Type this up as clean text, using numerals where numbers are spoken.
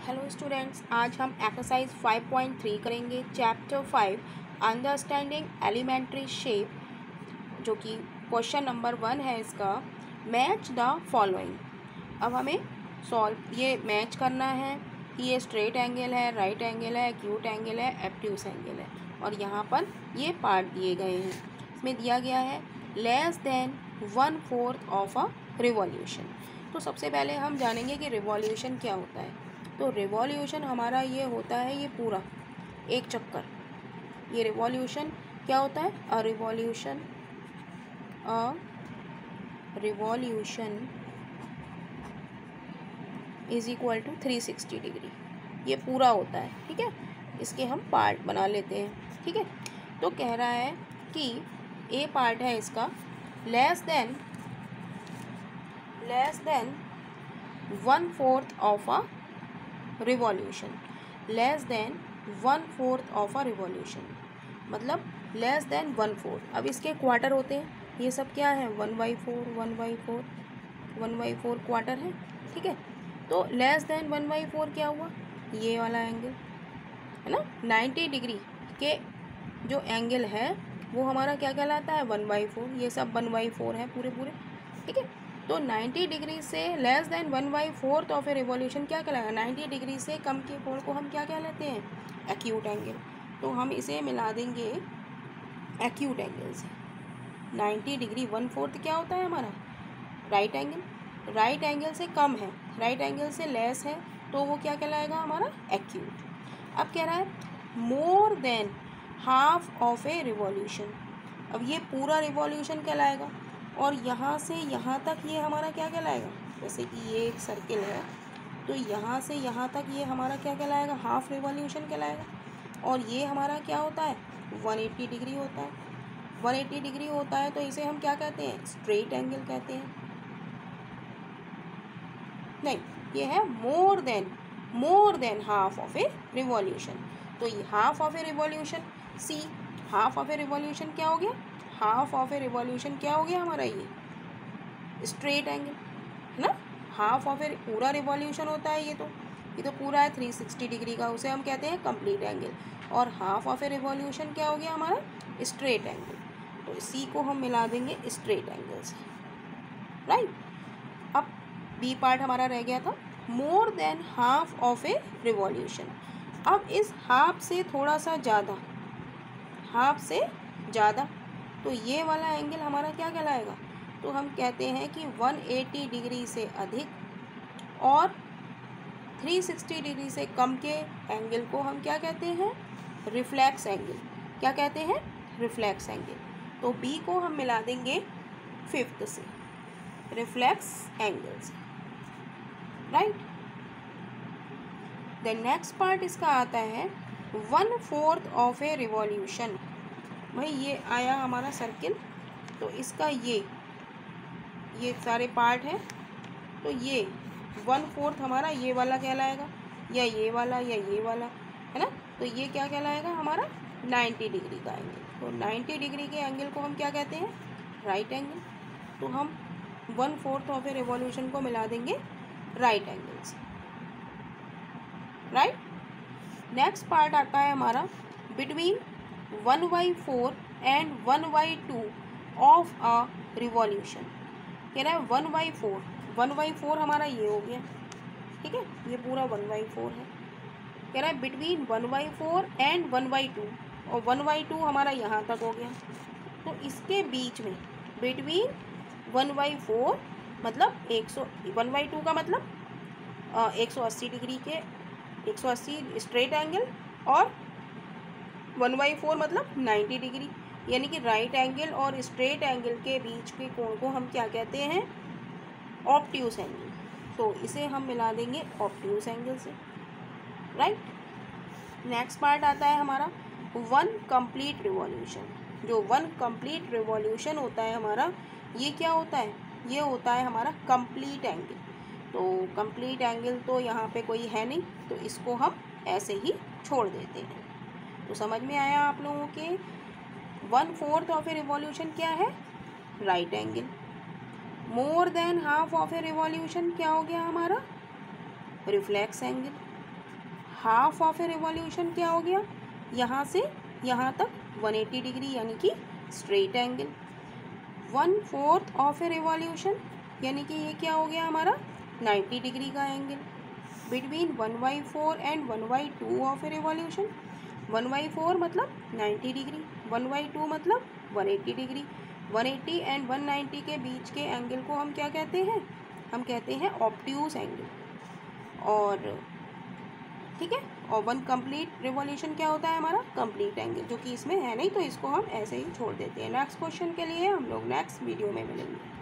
Hello students, आज हम exercise 5.3 करेंगे। चैप्टर 5 अंडरस्टैंडिंग एलिमेंट्री शेप, जो कि क्वेश्चन नंबर 1 है इसका। Match the following. अब हमें ये मैच करना है कि ये स्ट्रेट एंगल है, राइट एंगल है, एक्यूट एंगल है, एब्ट्यूस एंगल है, और यहाँ पर ये पार्ट दिए गए हैं। इसमें दिया गया है less than 1/4 of a revolution. तो सबसे पहले हम जानेंगे कि रिवॉल्यूशन क्या होता है। तो रिवॉल्यूशन हमारा ये होता है, ये पूरा एक चक्कर। ये रिवॉल्यूशन क्या होता है? A revolution is equal to 360 degree. ये पूरा होता है, ठीक है। इसके हम पार्ट बना लेते हैं, ठीक है। तो कह रहा है कि ए पार्ट है इसका less than 1/4 of a revolution. Less than 1/4 of a revolution मतलब लेस देन 1/4। अब इसके क्वार्टर होते हैं, ये सब क्या है? 1/4 1/4 1/4 क्वार्टर है, ठीक है। तो लेस देन 1/4 क्या हुआ? ये वाला एंगल है ना, 90 डिग्री के जो एंगल है वो हमारा क्या कहलाता है? 1/4। ये सब 1/4 है पूरे, ठीक है। तो 90 डिग्री से less than 1/4 of a revolution क्या कहलाएगा? 90 डिग्री से कम के कोण को हम क्या कहलाते हैं? Acute angle. तो हम इसे मिला देंगे एक्यूट एंगल से। 90 डिग्री 1/4 क्या होता है हमारा? Right angle. राइट एंगल से कम है, राइट एंगल से लेस है, तो वो क्या कहलाएगा हमारा? एक्यूट। अब कह रहा है more than half of a revolution. अब ये पूरा रिवॉल्यूशन कहलाएगा, और यहाँ से यहाँ तक ये हमारा क्या कहलाएगा? जैसे कि ये एक सर्किल है, तो यहाँ से यहाँ तक ये हमारा क्या कहलाएगा? हाफ रिवॉल्यूशन कहलाएगा। और ये हमारा क्या होता है? 180 डिग्री होता है। 180 डिग्री होता है, तो इसे हम क्या कहते हैं? स्ट्रेट एंगल कहते हैं। नहीं, ये है more than half of a revolution. तो ये half of a revolution, see half of a revolution क्या हो गया? हाफ ऑफ ए रिवॉल्यूशन क्या हो गया हमारा? ये स्ट्रेट एंगल है ना। हाफ ऑफ ए पूरा रिवॉल्यूशन होता है, ये तो पूरा है 360 डिग्री का, उसे हम कहते हैं कंप्लीट एंगल। और हाफ ऑफ ए रिवॉल्यूशन क्या हो गया हमारा? Straight angle. तो सी को हम मिला देंगे स्ट्रेट एंगल से, राइट। अब बी पार्ट हमारा रह गया था मोर than half of a revolution. अब इस हाफ से थोड़ा सा ज़्यादा, हाफ से ज़्यादा, तो ये वाला एंगल हमारा क्या कहलाएगा? तो हम कहते हैं कि 180 डिग्री से अधिक और 360 डिग्री से कम के एंगल को हम क्या कहते हैं? Reflex angle. क्या कहते हैं? Reflex angle. तो बी को हम मिला देंगे 5th से, रिफ्लेक्स एंगल से, राइट। द नेक्स्ट पार्ट इसका आता है 1/4 ऑफ ए रिवॉल्यूशन। भाई ये आया हमारा सर्किल, तो इसका ये सारे पार्ट हैं, तो ये 1/4 हमारा ये वाला कहलाएगा, या ये वाला, या ये वाला, है ना। तो ये क्या कहलाएगा हमारा? 90 डिग्री का एंगल। तो 90 डिग्री के एंगल को हम क्या कहते हैं? Right angle. तो हम 1/4 ऑफ ए रिवॉल्यूशन को मिला देंगे राइट एंगल से, राइट। नेक्स्ट पार्ट आता है हमारा between 1/4 and 1/2 of a revolution. कह रहा है 1/4 हमारा ये हो गया, ठीक है। ये पूरा 1/4 है। कह रहा है बिटवीन 1/4 एंड 1/2, और 1/2 हमारा यहाँ तक हो गया। तो इसके बीच में बिटवीन 1/4 मतलब 1/2 का मतलब 180 डिग्री के 180 स्ट्रेट एंगल, और 1/4 मतलब 90 डिग्री, यानी कि राइट एंगल और स्ट्रेट एंगल के बीच के कोण को हम क्या कहते हैं? Obtuse angle. तो इसे हम मिला देंगे ऑब्ट्यूस एंगल से, राइट। नेक्स्ट पार्ट आता है हमारा 1 कंप्लीट रिवॉल्यूशन। जो 1 कंप्लीट रिवॉल्यूशन होता है हमारा, ये क्या होता है? ये होता है हमारा कंप्लीट एंगल। तो कंप्लीट एंगल तो यहाँ पे कोई है नहीं, तो इसको हम ऐसे ही छोड़ देते हैं। तो समझ में आया आप लोगों के? 1/4 ऑफ ए रिवॉल्यूशन क्या है? Right angle. More than half of a revolution क्या हो गया हमारा? Reflex angle. Half of a revolution क्या हो गया, यहाँ से यहाँ तक 180 डिग्री यानी कि straight angle. 1/4 of a revolution यानी कि ये क्या हो गया हमारा 90 डिग्री का angle. Between 1/4 and 1/2 of a revolution, 1/4 मतलब 90 डिग्री, 1/2 मतलब 180 डिग्री। 180 एंड 190 के बीच के एंगल को हम क्या कहते हैं, हम कहते हैं ऑब्ट्यूज एंगल। और ठीक है, और 1 कंप्लीट रिवॉल्यूशन क्या होता है हमारा कंप्लीट एंगल, जो कि इसमें है नहीं तो इसको हम ऐसे ही छोड़ देते हैं। नेक्स्ट क्वेश्चन के लिए हम लोग नेक्स्ट वीडियो में मिलेंगे।